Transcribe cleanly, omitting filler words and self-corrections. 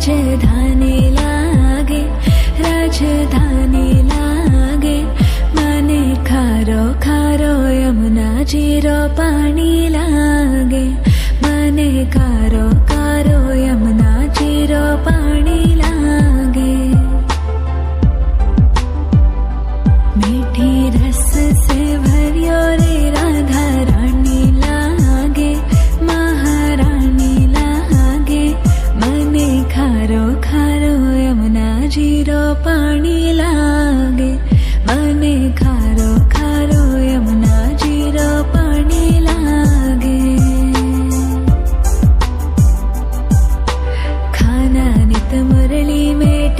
राजधानी लागे, राजधानी लागे। મને ખારો ખારો યમુના જીરો પાણી લાગે, મને ખારો ખારો યમુના જીરો પાણી લાગે। मीठी रस से भरियो रे राधा रानी लागे, महारानी लागे। મને ખારો ખારો યમુના જીરો પાણી લાગે, મને ખારો ખારો યમુના જીરો પાણી લાગે। खाना नित मुरली में